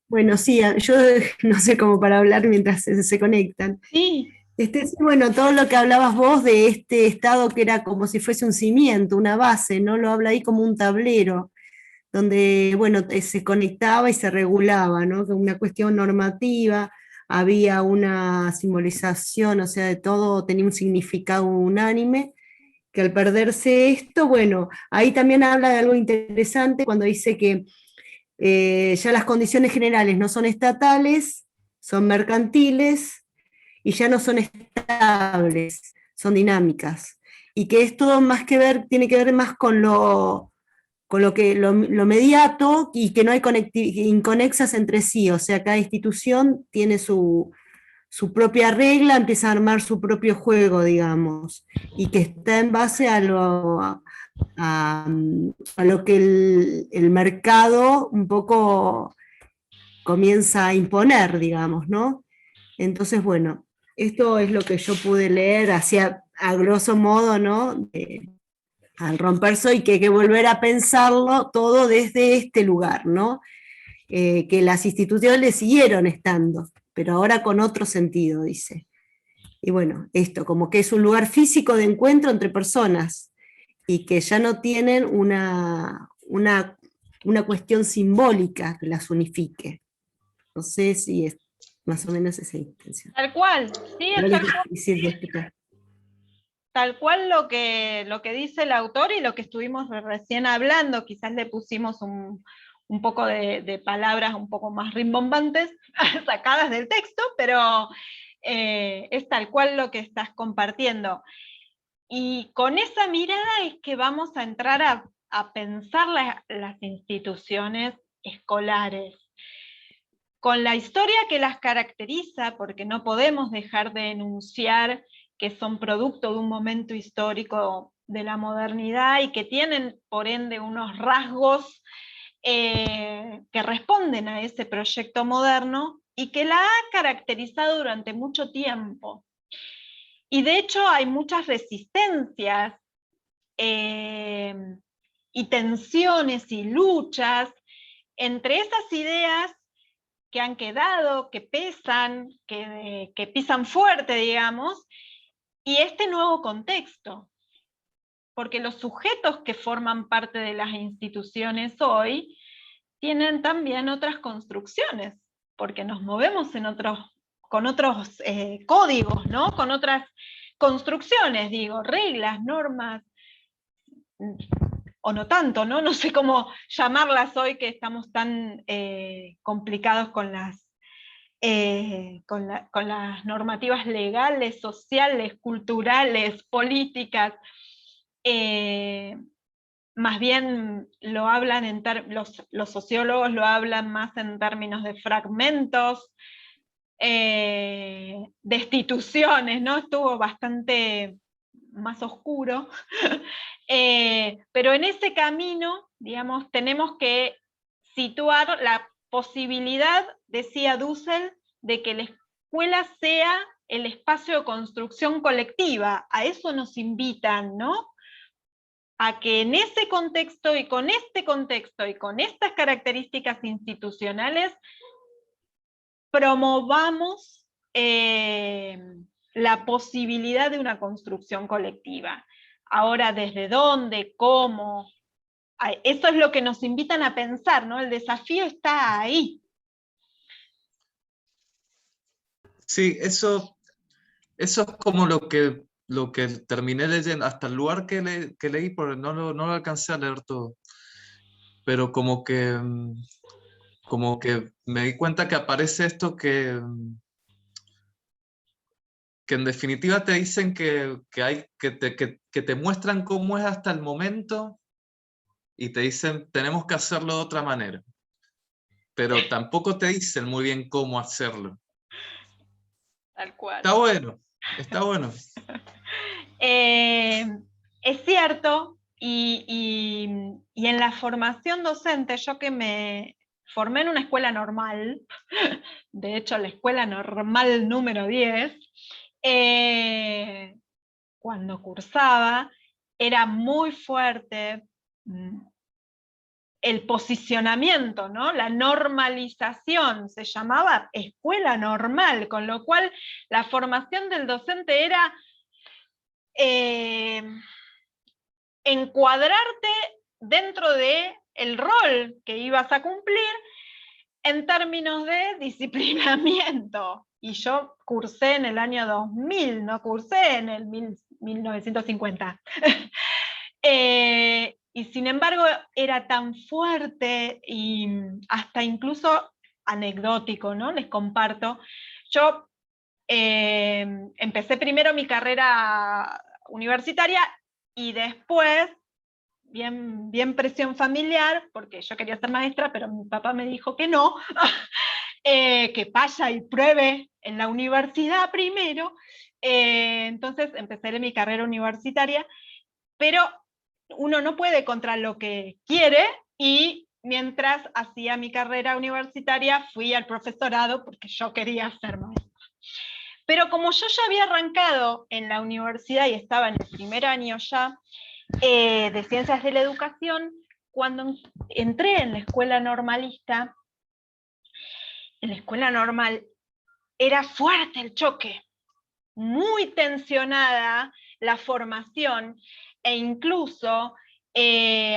Bueno, sí, yo no sé cómo para hablar mientras se conectan. Sí, Sí, bueno, todo lo que hablabas vos de este estado que era como si fuese un cimiento, una base, ¿no? Lo habla ahí como un tablero, donde, bueno, se conectaba y se regulaba, ¿no? Que una cuestión normativa, había una simbolización, o sea, de todo tenía un significado unánime, que al perderse esto, bueno, ahí también habla de algo interesante cuando dice que ya las condiciones generales no son estatales, son mercantiles y ya no son estables, son dinámicas. Y que esto más que ver, tiene que ver más con lo mediato y que no hay inconexas entre sí, o sea, cada institución tiene su propia regla, empieza a armar su propio juego, digamos, y que está en base a, a lo que el mercado un poco comienza a imponer, digamos, ¿no? Entonces, bueno, esto es lo que yo pude leer hacia, a grosso modo, ¿no? Al romperse y que hay que volver a pensarlo todo desde este lugar, ¿no? Que las instituciones siguieron estando, pero ahora con otro sentido, dice. Y bueno, esto, como que es un lugar físico de encuentro entre personas y que ya no tienen una cuestión simbólica que las unifique. No sé si es más o menos esa intención. tal cual, sí, Pero es es tal cual. difícil de explicar. Tal cual lo que dice el autor y lo que estuvimos recién hablando, quizás le pusimos un poco de palabras un poco más rimbombantes sacadas del texto, pero es tal cual lo que estás compartiendo. Y con esa mirada es que vamos a entrar a pensar las instituciones escolares, con la historia que las caracteriza, porque no podemos dejar de enunciar que son producto de un momento histórico de la modernidad y que tienen, por ende, unos rasgos que responden a ese proyecto moderno y que la ha caracterizado durante mucho tiempo. Y de hecho hay muchas resistencias eh, y tensiones y luchas entre esas ideas que han quedado, que pesan, que pisan fuerte, digamos, y este nuevo contexto, porque los sujetos que forman parte de las instituciones hoy tienen también otras construcciones, porque nos movemos en otros, con otros códigos, ¿no? Con otras construcciones, digo, reglas, normas, o no tanto, ¿no? No sé cómo llamarlas hoy que estamos tan complicados con las normativas legales, sociales, culturales, políticas. Eh, Más bien lo hablan los sociólogos lo hablan más en términos de fragmentos, destituciones, ¿no? Estuvo bastante más oscuro. Pero en ese camino, digamos, tenemos que situar la posibilidad, decía Dussel, de que la escuela sea el espacio de construcción colectiva. A eso nos invitan, ¿no? A que en ese contexto y con este contexto y con estas características institucionales promovamos la posibilidad de una construcción colectiva. Ahora, ¿desde dónde? ¿Cómo? Eso es lo que nos invitan a pensar, ¿no? El desafío está ahí. Sí, eso es como lo que terminé leyendo, hasta el lugar que leí, porque no lo alcancé a leer todo, pero como que me di cuenta que aparece esto que en definitiva te dicen que te muestran cómo es hasta el momento y te dicen tenemos que hacerlo de otra manera, pero tampoco te dicen muy bien cómo hacerlo. Tal cual. Está bueno, está bueno. Eh, es cierto, y en la formación docente, yo que me formé en una escuela normal, de hecho la escuela normal número 10, eh, cuando cursaba, era muy fuerte el posicionamiento, ¿no? La normalización, se llamaba escuela normal, con lo cual la formación del docente era encuadrarte dentro del rol que ibas a cumplir en términos de disciplinamiento. Y yo cursé en el año 2000, no cursé en el 1950. Y sin embargo era tan fuerte y hasta incluso anecdótico, ¿no? Les comparto. Yo empecé primero mi carrera universitaria y después, bien presión familiar, porque yo quería ser maestra, pero mi papá me dijo que no, que vaya y pruebe en la universidad primero. Entonces empecé mi carrera universitaria, pero uno no puede contra lo que quiere, y mientras hacía mi carrera universitaria fui al profesorado porque yo quería ser maestra. Pero como yo ya había arrancado en la universidad y estaba en el primer año ya de Ciencias de la Educación, cuando entré en la escuela normalista, en la escuela normal era fuerte el choque, muy tensionada la formación, e incluso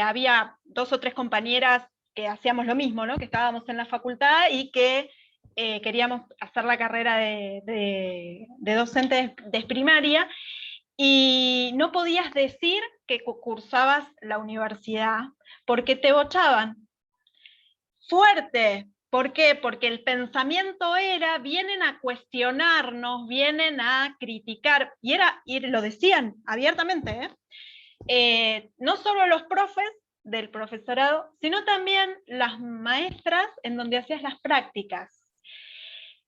había 2 o 3 compañeras que hacíamos lo mismo, ¿no? Que estábamos en la facultad y que queríamos hacer la carrera de docente de primaria, y no podías decir que cursabas la universidad porque te bochaban. Fuerte. ¿Por qué? Porque el pensamiento era, vienen a cuestionarnos, vienen a criticar, y lo decían abiertamente, no solo los profes del profesorado, sino también las maestras en donde hacías las prácticas.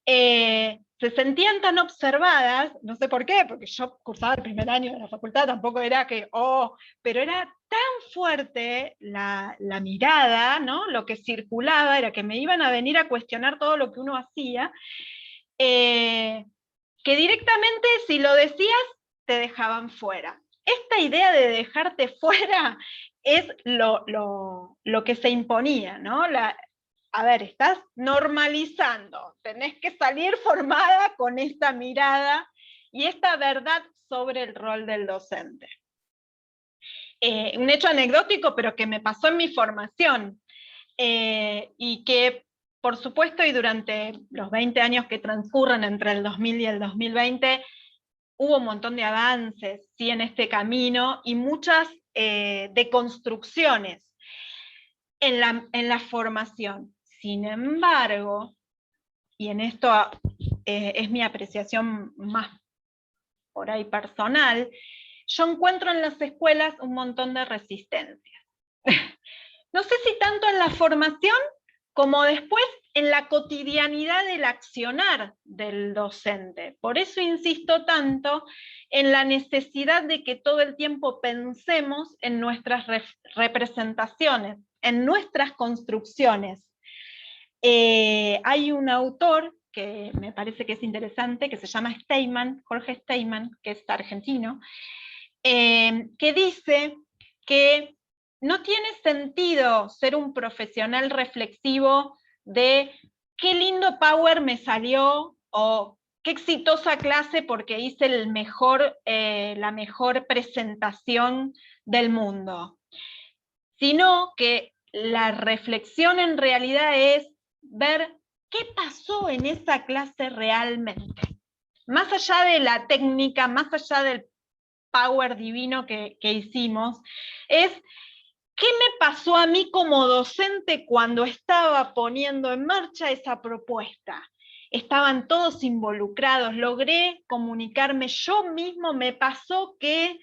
Se sentían tan observadas, no sé por qué, porque yo cursaba el primer año de la facultad, tampoco era que, pero era tan fuerte la mirada, ¿no? Lo que circulaba era que me iban a venir a cuestionar todo lo que uno hacía, que directamente si lo decías, te dejaban fuera. Esta idea de dejarte fuera es lo que se imponía, ¿no? A ver, estás normalizando, tenés que salir formada con esta mirada y esta verdad sobre el rol del docente. Un hecho anecdótico, pero que me pasó en mi formación, y que, por supuesto, y durante los 20 años que transcurren entre el 2000 y el 2020, hubo un montón de avances, ¿sí?, en este camino, y muchas deconstrucciones en la formación. Sin embargo, y en esto es mi apreciación más por ahí personal, yo encuentro en las escuelas un montón de resistencias. No sé si tanto en la formación como después en la cotidianidad del accionar del docente. Por eso insisto tanto en la necesidad de que todo el tiempo pensemos en nuestras representaciones, en nuestras construcciones. Hay un autor que me parece que es interesante, que se llama Steinman, Jorge Steinman, que es argentino, que dice que no tiene sentido ser un profesional reflexivo de qué lindo power me salió, o qué exitosa clase porque hice la mejor presentación del mundo, sino que la reflexión en realidad es ver qué pasó en esa clase realmente. Más allá de la técnica, más allá del power divino que hicimos, es qué me pasó a mí como docente cuando estaba poniendo en marcha esa propuesta. Estaban todos involucrados, logré comunicarme yo mismo, me pasó que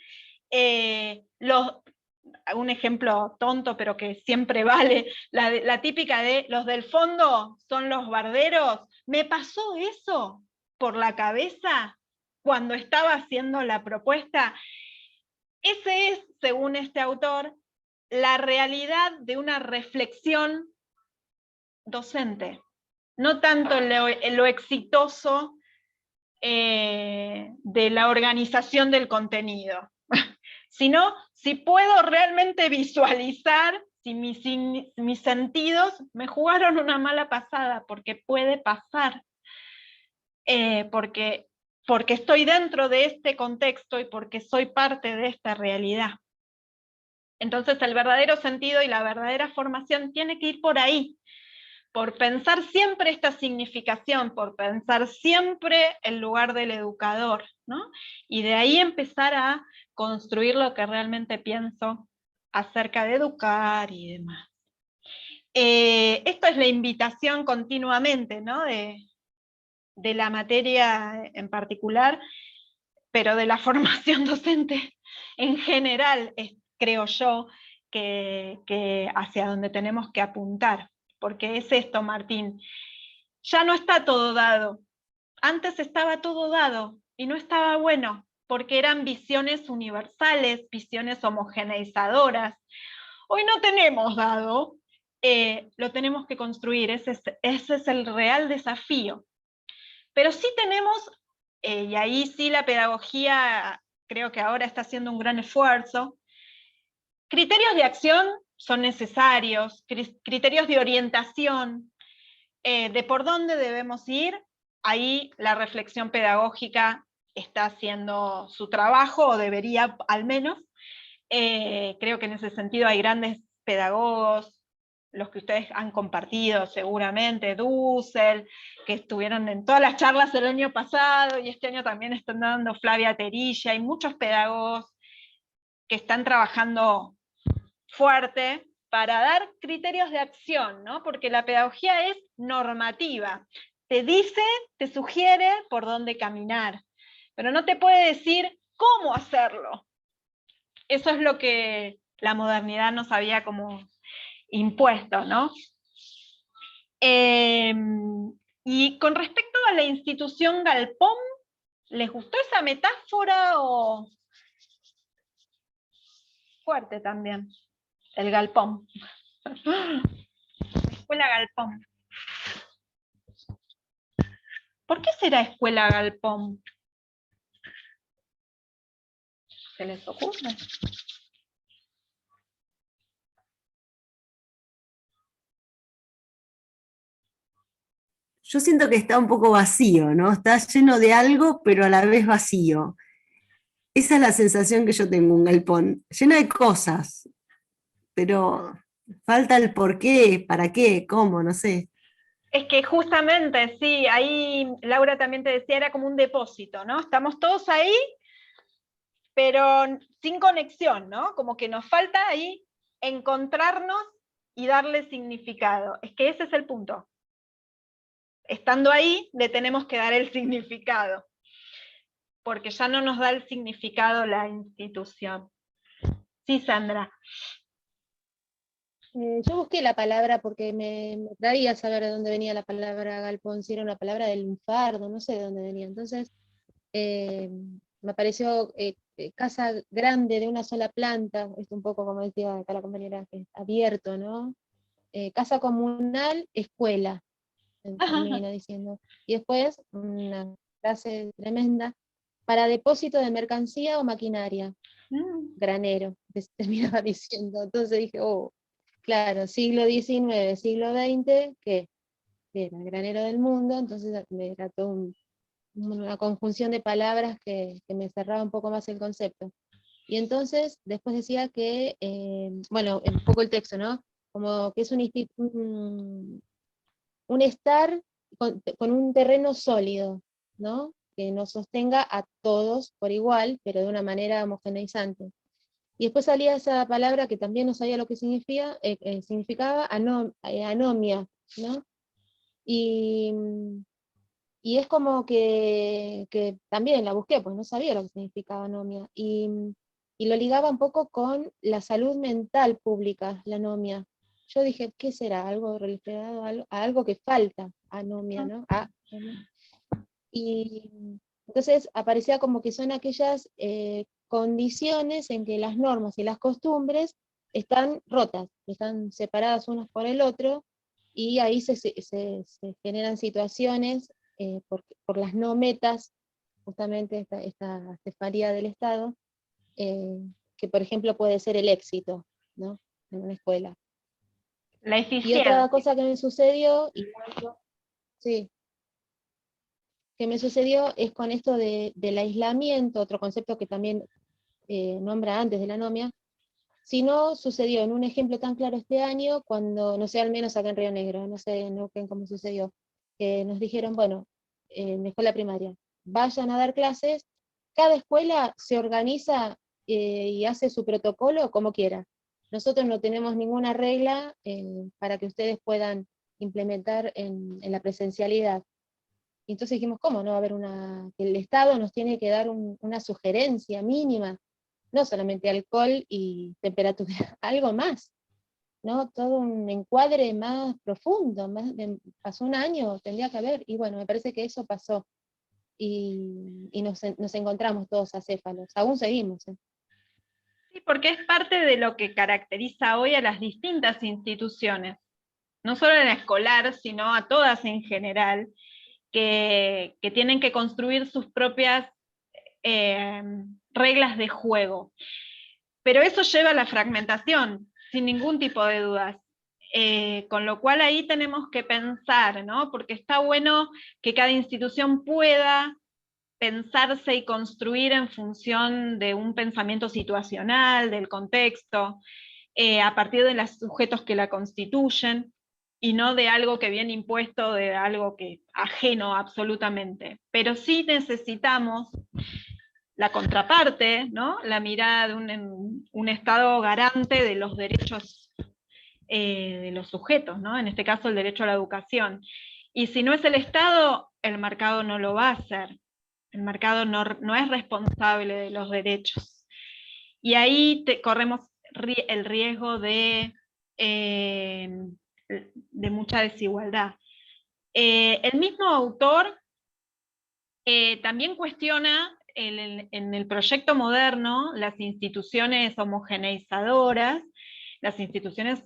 un ejemplo tonto, pero que siempre vale, la típica de los del fondo son los barderos. ¿Me pasó eso por la cabeza cuando estaba haciendo la propuesta? Ese es, según este autor, la realidad de una reflexión docente. No tanto lo exitoso de la organización del contenido, sino si puedo realmente visualizar, si mis sentidos me jugaron una mala pasada, porque puede pasar, porque estoy dentro de este contexto y porque soy parte de esta realidad. Entonces el verdadero sentido y la verdadera formación tiene que ir por ahí, por pensar siempre esta significación, por pensar siempre el lugar del educador, ¿no? Y de ahí empezar a construir lo que realmente pienso acerca de educar y demás. Esto es la invitación continuamente, ¿no? de la materia en particular, pero de la formación docente en general, creo yo, que hacia donde tenemos que apuntar. Porque es esto, Martín, ya no está todo dado. Antes estaba todo dado y no estaba bueno, porque eran visiones universales, visiones homogeneizadoras. Hoy no tenemos dado, lo tenemos que construir, ese es el real desafío. Pero sí tenemos, y ahí sí la pedagogía creo que ahora está haciendo un gran esfuerzo, criterios de acción son necesarios, criterios de orientación, de por dónde debemos ir. Ahí la reflexión pedagógica está haciendo su trabajo, o debería al menos. Creo que en ese sentido hay grandes pedagogos, los que ustedes han compartido seguramente, Dussel, que estuvieron en todas las charlas el año pasado, y este año también están dando Flavia Terilla, hay muchos pedagogos que están trabajando fuerte para dar criterios de acción, ¿no? Porque la pedagogía es normativa, te dice, te sugiere por dónde caminar, pero no te puede decir cómo hacerlo. Eso es lo que la modernidad nos había como impuesto, ¿no? Y con respecto a la institución Galpón, ¿les gustó esa metáfora o fuerte también? El Galpón. Escuela Galpón. ¿Por qué será Escuela Galpón? ¿Se les ocurre? Yo siento que está un poco vacío, ¿no? Está lleno de algo, pero a la vez vacío. Esa es la sensación que yo tengo, un galpón, lleno de cosas, pero falta el por qué, para qué, cómo, no sé. Es que justamente, sí, ahí Laura también te decía, era como un depósito, ¿no? Estamos todos ahí, pero sin conexión, ¿no? Como que nos falta ahí encontrarnos y darle significado. Es que ese es el punto. Estando ahí, le tenemos que dar el significado, porque ya no nos da el significado la institución. Sí, Sandra. Yo busqué la palabra porque me traía saber de dónde venía la palabra galpón, si era una palabra del lunfardo, no sé de dónde venía. Entonces, me pareció casa grande de una sola planta, es un poco como decía acá la compañera, que es abierto, ¿no? Casa comunal, escuela, termina diciendo. Y después, una frase tremenda, para depósito de mercancía o maquinaria, granero, terminaba diciendo. Entonces dije, oh, claro, siglo XIX, siglo XX, que era el granero del mundo, entonces me trató una conjunción de palabras que me cerraba un poco más el concepto. Y entonces después decía que, bueno, un poco el texto, ¿no? Como que es un estar con un terreno sólido, ¿no? Que nos sostenga a todos por igual, pero de una manera homogeneizante. Y después salía esa palabra que también no sabía lo que significaba, anomia, ¿no? Y, y es como que también la busqué, pues no sabía lo que significaba anomia. Y lo ligaba un poco con la salud mental pública, la anomia. Yo dije, ¿qué será? Algo relacionado a algo que falta, anomia, ¿no? Y entonces aparecía como que son aquellas condiciones en que las normas y las costumbres están rotas, están separadas unas por el otro, y ahí se generan situaciones por las no metas, justamente esta cefalía del Estado, que por ejemplo puede ser el éxito, ¿no? En una escuela. La Y eficiencia. otra cosa que me sucedió, sí, que me sucedió es con esto del aislamiento, otro concepto que también nombra antes de la anomia, si no sucedió en un ejemplo tan claro este año, cuando, no sé, al menos acá en Río Negro, no sé en Neuquén cómo sucedió, que nos dijeron, bueno, en la escuela primaria, vayan a dar clases, cada escuela se organiza y hace su protocolo como quiera. Nosotros no tenemos ninguna regla para que ustedes puedan implementar en la presencialidad. Y entonces dijimos, ¿cómo no va a haber que el Estado nos tiene que dar una sugerencia mínima? No solamente alcohol y temperatura, algo más, ¿no? Todo un encuadre más profundo, pasó un año, tendría que haber, y bueno, me parece que eso pasó, y nos encontramos todos acéfalos, aún seguimos. Sí, porque es parte de lo que caracteriza hoy a las distintas instituciones, no solo en la escolar, sino a todas en general, que tienen que construir sus propias reglas de juego. Pero eso lleva a la fragmentación, sin ningún tipo de dudas. Con lo cual ahí tenemos que pensar, ¿no? Porque está bueno que cada institución pueda pensarse y construir en función de un pensamiento situacional, del contexto, a partir de los sujetos que la constituyen, y no de algo que viene impuesto, de algo que ajeno absolutamente. Pero sí necesitamos la contraparte, ¿no? La mirada de un Estado garante de los derechos de los sujetos, ¿no? En este caso el derecho a la educación. Y si no es el Estado, el mercado no lo va a hacer. El mercado no es responsable de los derechos. Y ahí corremos el riesgo de mucha desigualdad. El mismo autor también cuestiona en el proyecto moderno las instituciones homogeneizadoras, las instituciones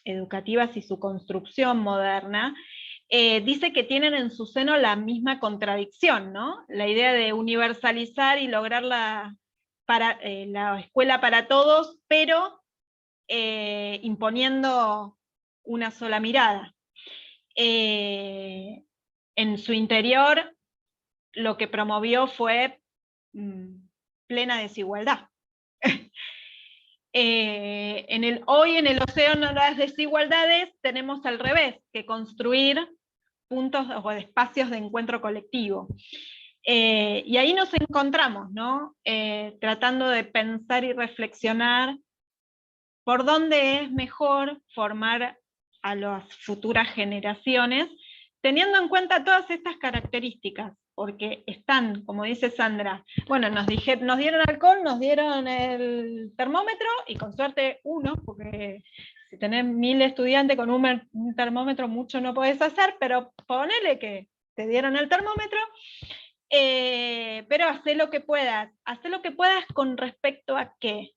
educativas y su construcción moderna. Dice que tienen en su seno la misma contradicción, ¿no? La idea de universalizar y lograr la escuela para todos, pero imponiendo una sola mirada. En su interior lo que promovió fue plena desigualdad. Hoy en el océano de las desigualdades tenemos al revés, que construir puntos o espacios de encuentro colectivo. Y ahí nos encontramos, ¿no? Tratando de pensar y reflexionar por dónde es mejor formar a las futuras generaciones, teniendo en cuenta todas estas características, porque están, como dice Sandra, bueno, nos dieron alcohol, nos dieron el termómetro, y con suerte uno, porque si tenés 1000 estudiantes con un termómetro mucho no podés hacer, pero ponele que te dieron el termómetro, pero haz lo que puedas con respecto a qué.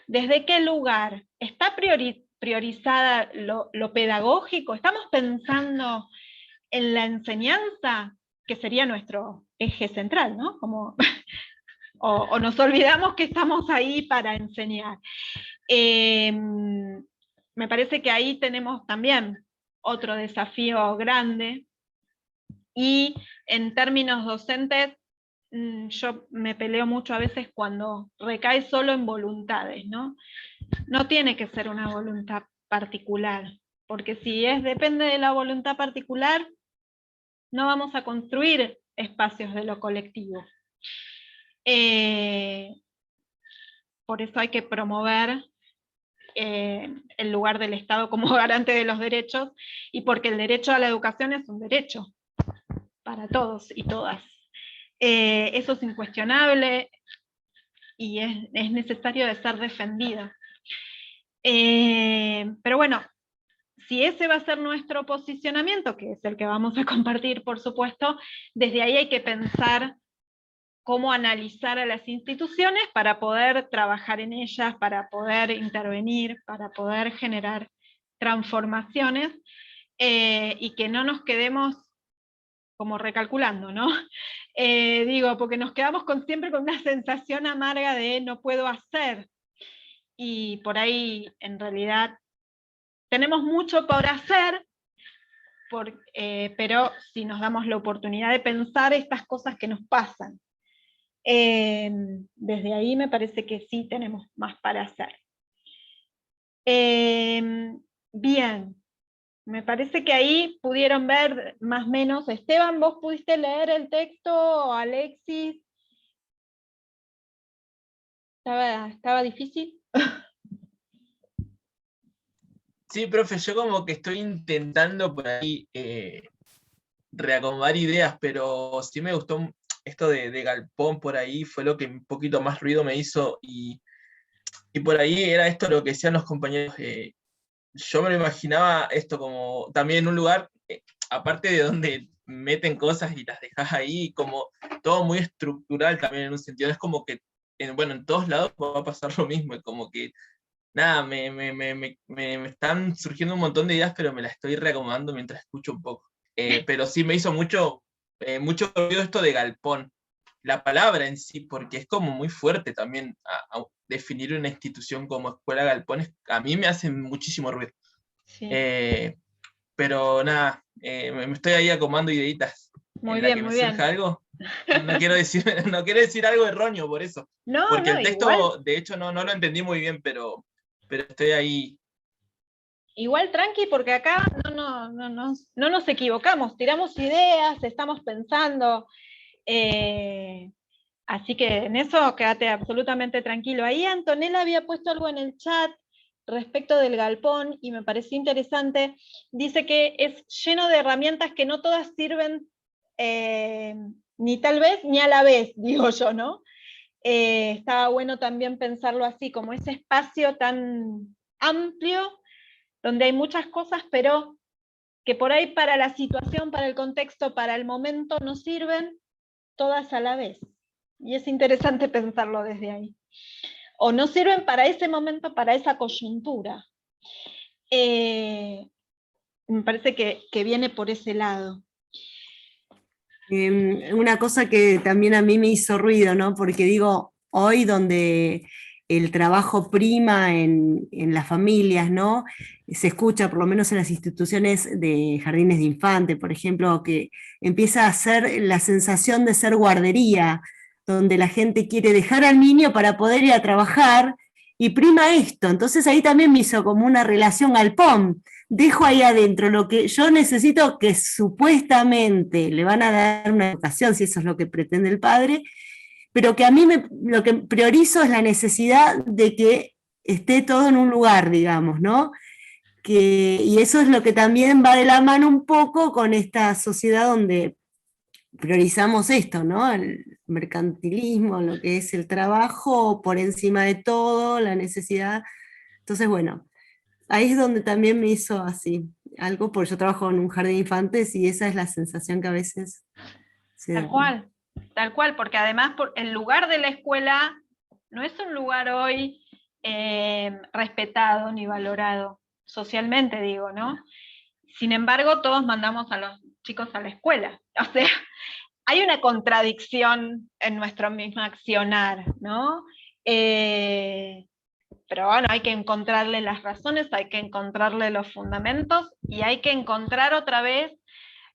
¿Desde qué lugar? ¿Está priorizada lo pedagógico? ¿Estamos pensando en la enseñanza, que sería nuestro eje central, ¿no? O nos olvidamos que estamos ahí para enseñar. Me parece que ahí tenemos también otro desafío grande, y en términos docentes, yo me peleo mucho a veces cuando recae solo en voluntades, ¿no? No tiene que ser una voluntad particular, porque si depende de la voluntad particular, no vamos a construir espacios de lo colectivo. Por eso hay que promover el lugar del Estado como garante de los derechos, y porque el derecho a la educación es un derecho para todos y todas. Eso es incuestionable y es necesario de ser defendido. Pero bueno, si ese va a ser nuestro posicionamiento, que es el que vamos a compartir, por supuesto, desde ahí hay que pensar cómo analizar a las instituciones para poder trabajar en ellas, para poder intervenir, para poder generar transformaciones, y que no nos quedemos como recalculando, ¿no? Digo, porque nos quedamos siempre con una sensación amarga de no puedo hacer, y por ahí en realidad tenemos mucho por hacer, pero si nos damos la oportunidad de pensar estas cosas que nos pasan. Desde ahí me parece que sí tenemos más para hacer. Bien, me parece que ahí pudieron ver más o menos. Esteban, ¿vos pudiste leer el texto? Alexis, ¿estaba difícil? Sí, profe, yo como que estoy intentando por ahí reacomodar ideas, pero sí me gustó esto de Galpón por ahí, fue lo que un poquito más ruido me hizo, y por ahí era esto lo que decían los compañeros. Yo me lo imaginaba esto como también en un lugar, aparte de donde meten cosas y las dejas ahí, como todo muy estructural también en un sentido, es como que, bueno, en todos lados va a pasar lo mismo, y como que nada, me están surgiendo un montón de ideas, pero me las estoy reacomodando mientras escucho un poco. Pero sí me hizo mucho ruido esto de galpón, la palabra en sí, porque es como muy fuerte también a definir una institución como escuela galpón, a mí me hace muchísimo ruido. Sí. Pero nada, me estoy ahí acomodando ideitas. Muy en la bien, que me muy bien. surja algo, no quiero decir algo erróneo por eso. No, Porque no, el texto, igual, de hecho, no lo entendí muy bien, pero estoy ahí. igual tranqui, porque acá no nos equivocamos, tiramos ideas, estamos pensando, así que en eso quédate absolutamente tranquilo. Ahí Antonella había puesto algo en el chat respecto del galpón, y me pareció interesante. Dice que es lleno de herramientas que no todas sirven, ni tal vez ni a la vez, digo yo, ¿no? Estaba bueno también pensarlo así, como ese espacio tan amplio, donde hay muchas cosas, pero que por ahí para la situación, para el contexto, para el momento, no sirven todas a la vez. Y es interesante pensarlo desde ahí. O no sirven para ese momento, para esa coyuntura. Me parece que viene por ese lado. Una cosa que también a mí me hizo ruido, ¿no? Porque digo, hoy donde el trabajo prima en las familias, ¿no? Se escucha, por lo menos en las instituciones de jardines de infante, por ejemplo, que empieza a ser la sensación de ser guardería, donde la gente quiere dejar al niño para poder ir a trabajar, y prima esto. Entonces ahí también me hizo como una relación al POM. Dejo ahí adentro lo que yo necesito, que supuestamente le van a dar una educación, si eso es lo que pretende el padre, pero que a mí lo que priorizo es la necesidad de que esté todo en un lugar, digamos, ¿no? Y eso es lo que también va de la mano un poco con esta sociedad donde priorizamos esto, ¿no? El mercantilismo, lo que es el trabajo por encima de todo, la necesidad. Entonces, bueno, ahí es donde también me hizo así algo, porque yo trabajo en un jardín de infantes y esa es la sensación que a veces se da. Tal cual, porque además el lugar de la escuela no es un lugar hoy respetado ni valorado, socialmente digo, ¿no? Sin embargo, todos mandamos a los chicos a la escuela. O sea, hay una contradicción en nuestro mismo accionar, ¿no? Pero bueno, hay que encontrarle las razones, hay que encontrarle los fundamentos, y hay que encontrar otra vez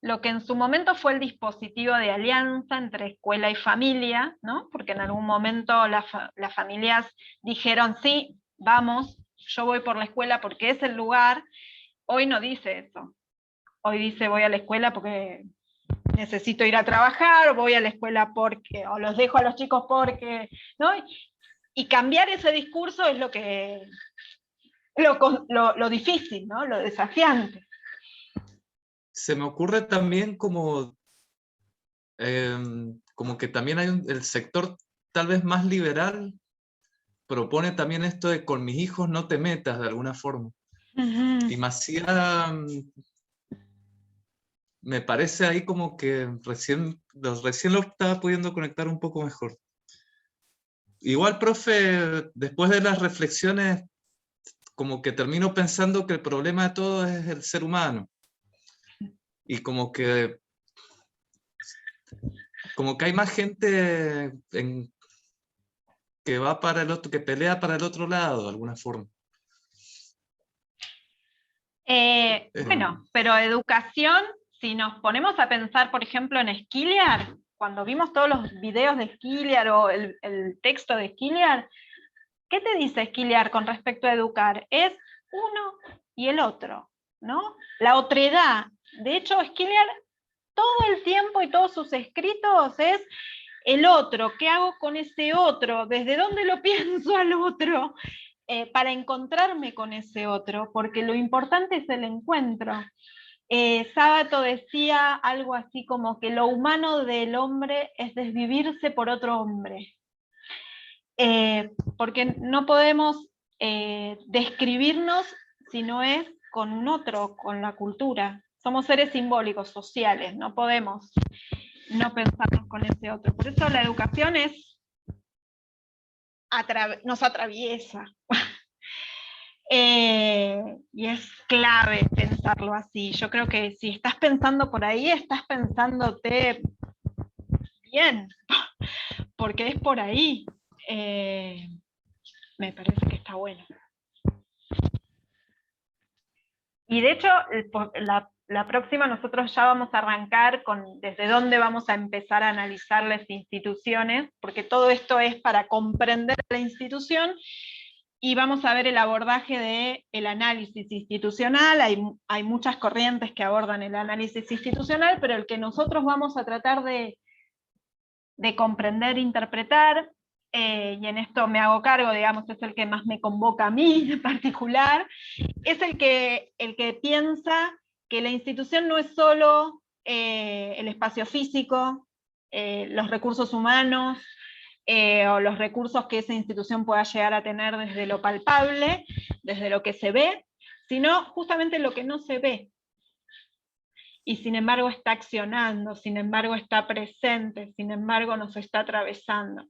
lo que en su momento fue el dispositivo de alianza entre escuela y familia, ¿no? Porque en algún momento las familias dijeron, sí, vamos, yo voy por la escuela porque es el lugar. Hoy no dice eso. Hoy dice, voy a la escuela porque necesito ir a trabajar, voy a la escuela porque, o los dejo a los chicos porque, ¿no? Y cambiar ese discurso es lo difícil, ¿no? Lo desafiante. Se me ocurre también como que también hay el sector tal vez más liberal propone también esto de con mis hijos no te metas de alguna forma. Y Maciá me parece ahí como que recién lo estaba pudiendo conectar un poco mejor. Igual, profe, después de las reflexiones, como que termino pensando que el problema de todo es el ser humano. Y como que hay más gente que va para el otro, que pelea para el otro lado, de alguna forma. Bueno, pero educación, si nos ponemos a pensar, por ejemplo, en Skilliard, cuando vimos todos los videos de Skilliard o el texto de Skilliard, ¿qué te dice Skilliard con respecto a educar? Es uno y el otro, ¿no? La otredad. De hecho, Skilliard todo el tiempo y todos sus escritos es el otro, ¿qué hago con ese otro? ¿Desde dónde lo pienso al otro? Para encontrarme con ese otro, porque lo importante es el encuentro. Sábato decía algo así como que lo humano del hombre es desvivirse por otro hombre. Porque no podemos describirnos si no es con un otro, con la cultura. Somos seres simbólicos, sociales, no podemos no pensarnos con ese otro. Por eso la educación nos atraviesa. Y es clave pensarlo así. Yo creo que si estás pensando por ahí, estás pensándote bien, porque es por ahí. Me parece que está bueno. Y de hecho, la próxima nosotros ya vamos a arrancar con desde dónde vamos a empezar a analizar las instituciones, porque todo esto es para comprender la institución, y vamos a ver el abordaje del análisis institucional. Hay muchas corrientes que abordan el análisis institucional, pero el que nosotros vamos a tratar de comprender, interpretar, y en esto me hago cargo, digamos, es el que más me convoca a mí en particular, es el que piensa que la institución no es solo el espacio físico, los recursos humanos, o los recursos que esa institución pueda llegar a tener desde lo palpable, desde lo que se ve, sino justamente lo que no se ve. Y sin embargo está accionando, sin embargo está presente, sin embargo nos está atravesando.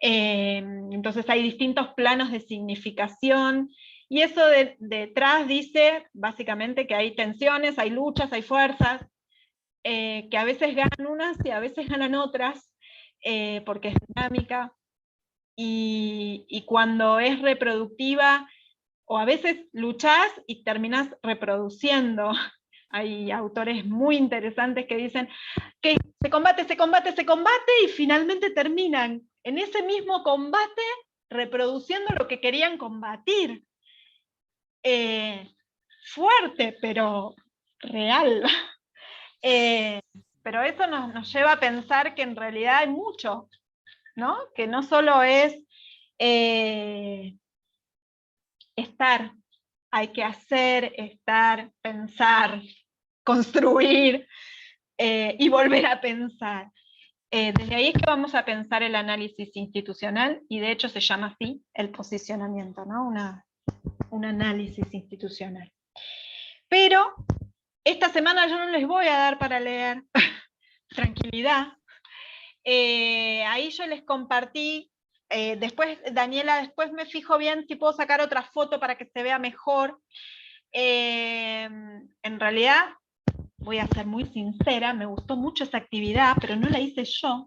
Entonces hay distintos planos de significación, y eso detrás dice básicamente que hay tensiones, hay luchas, hay fuerzas, que a veces ganan unas y a veces ganan otras, porque es dinámica, y cuando es reproductiva, o a veces luchás y terminás reproduciendo. Hay autores muy interesantes que dicen que se combate, y finalmente terminan en ese mismo combate reproduciendo lo que querían combatir. Fuerte, pero real. Pero eso nos lleva a pensar que en realidad hay mucho, ¿no? Que no solo es estar, hay que hacer, estar, pensar, construir, y volver a pensar. Desde ahí es que vamos a pensar el análisis institucional, y de hecho se llama así el posicionamiento, ¿no? Un análisis institucional. Pero esta semana yo no les voy a dar para leer, tranquilidad. Ahí yo les compartí, después, Daniela, después me fijo bien si puedo sacar otra foto para que se vea mejor. En realidad, voy a ser muy sincera, me gustó mucho esa actividad, pero no la hice yo.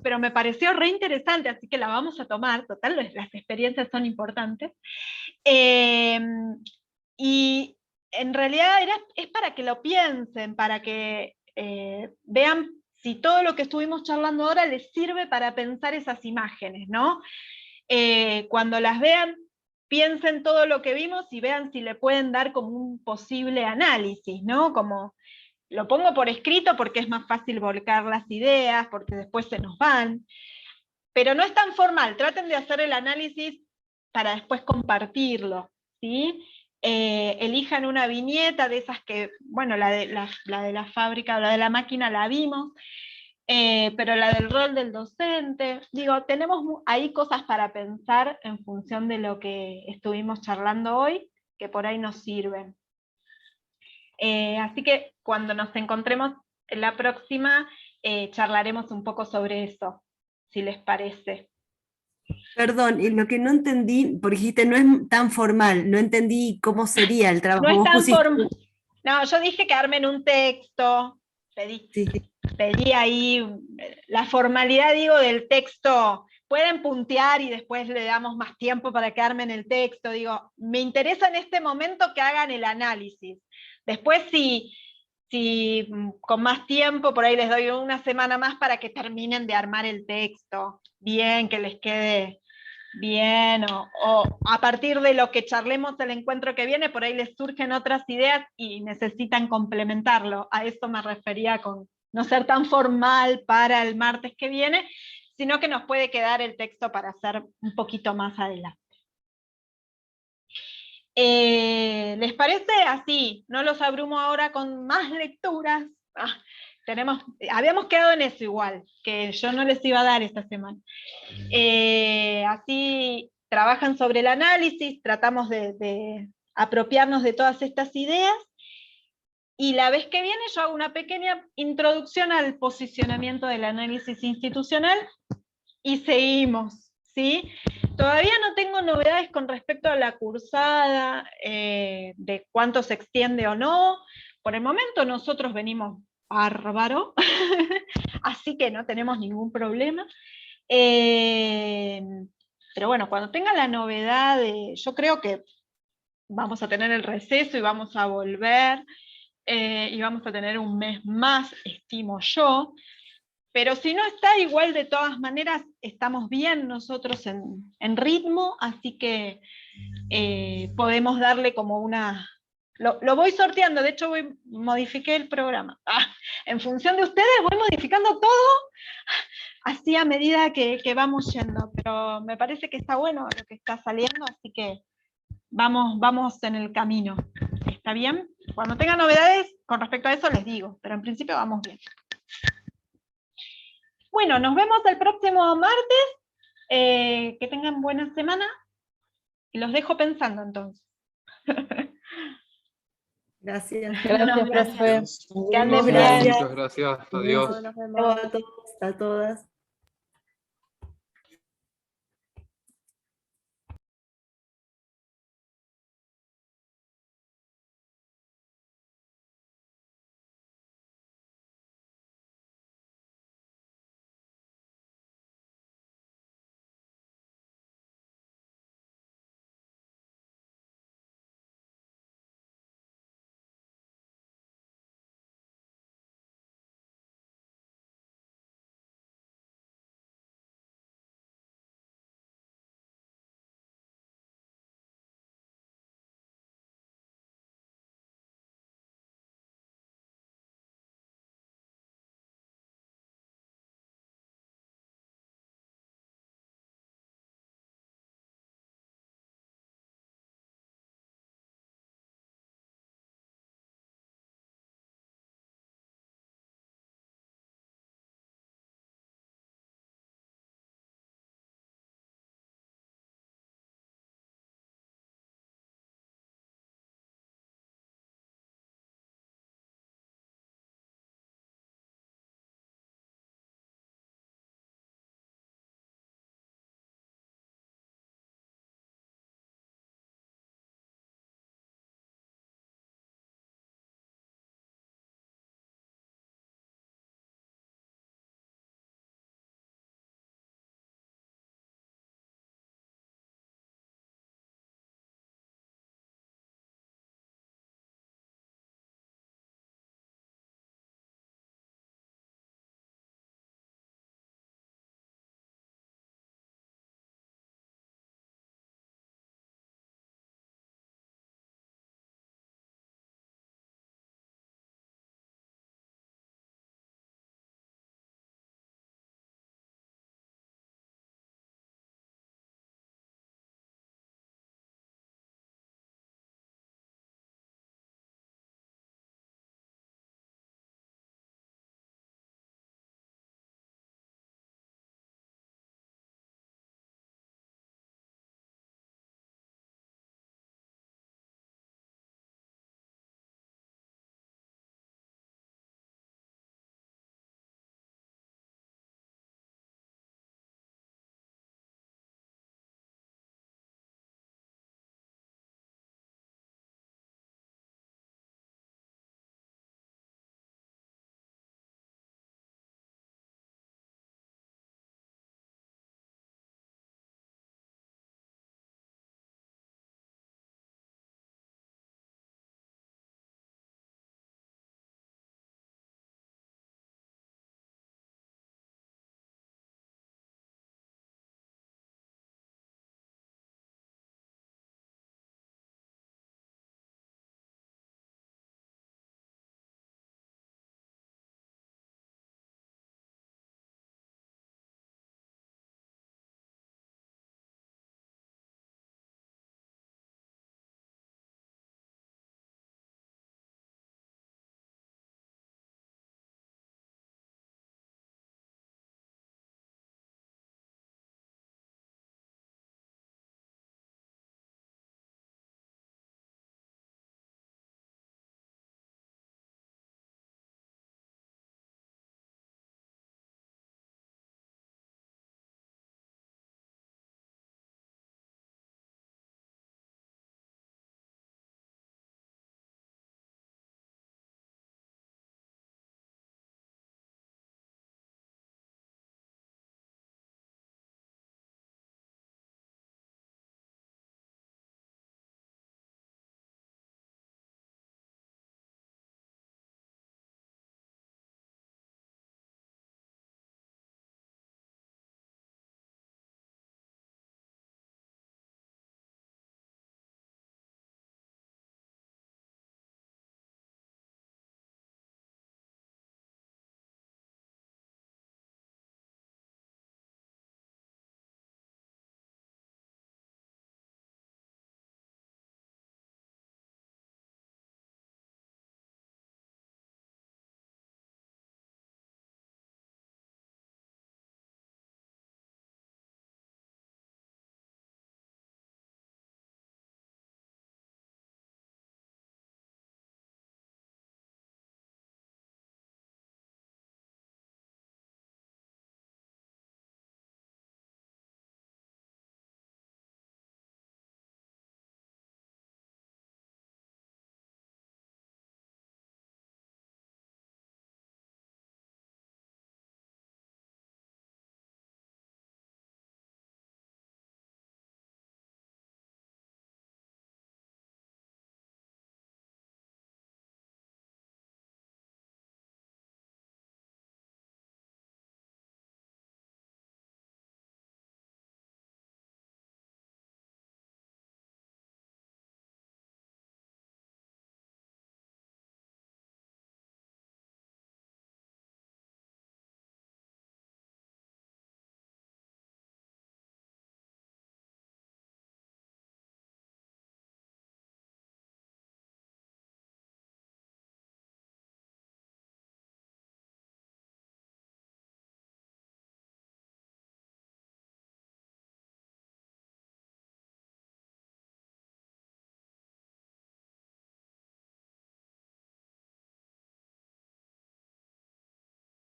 Pero me pareció re interesante, así que la vamos a tomar. Total, las experiencias son importantes. Y en realidad es para que lo piensen, para que vean si todo lo que estuvimos charlando ahora les sirve para pensar esas imágenes, ¿no? Cuando las vean, piensen todo lo que vimos y vean si le pueden dar como un posible análisis, ¿no? Como lo pongo por escrito porque es más fácil volcar las ideas, porque después se nos van, pero no es tan formal. Traten de hacer el análisis para después compartirlo, ¿sí? Elijan una viñeta de esas que, bueno, la de la fábrica, la de la máquina la vimos, pero la del rol del docente, digo, tenemos ahí cosas para pensar en función de lo que estuvimos charlando hoy, que por ahí nos sirven. Así que cuando nos encontremos en la próxima, charlaremos un poco sobre eso, si les parece. Perdón, y lo que no entendí, porque dijiste no es tan formal, no entendí cómo sería el trabajo. No es Vos tan pusiste- formal. No, yo dije que armen un texto, pedí Sí. ahí la formalidad, digo, del texto pueden puntear y después le damos más tiempo para quedarme en el texto. Digo, me interesa en este momento que hagan el análisis. Después si con más tiempo, por ahí les doy una semana más para que terminen de armar el texto bien, que les quede bien, o a partir de lo que charlemos el encuentro que viene, por ahí les surgen otras ideas y necesitan complementarlo. A eso me refería con no ser tan formal para el martes que viene, sino que nos puede quedar el texto para hacer un poquito más adelante. ¿Les parece así? No los abrumo ahora con más lecturas. Habíamos quedado en eso igual, que yo no les iba a dar esta semana. Así trabajan sobre el análisis, tratamos de apropiarnos de todas estas ideas, y la vez que viene yo hago una pequeña introducción al posicionamiento del análisis institucional, y seguimos, ¿sí? Todavía no tengo novedades con respecto a la cursada, de cuánto se extiende o no. Por el momento nosotros venimos bárbaro, así que no tenemos ningún problema. Pero bueno, cuando tenga la novedad, yo creo que vamos a tener el receso y vamos a volver, y vamos a tener un mes más, estimo yo. Pero si no está, igual de todas maneras estamos bien nosotros en ritmo, así que podemos darle como una... Lo voy sorteando, de hecho modifiqué el programa. En función de ustedes voy modificando todo, así a medida que vamos yendo, pero me parece que está bueno lo que está saliendo, así que vamos en el camino. ¿Está bien? Cuando tenga novedades con respecto a eso les digo, pero en principio vamos bien. Bueno, nos vemos el próximo martes. Que tengan buena semana. Y los dejo pensando entonces. Gracias. Gracias, profe. Que anden Gracias. bien. Muchas gracias. Adiós. Nos vemos. A todos, a todas.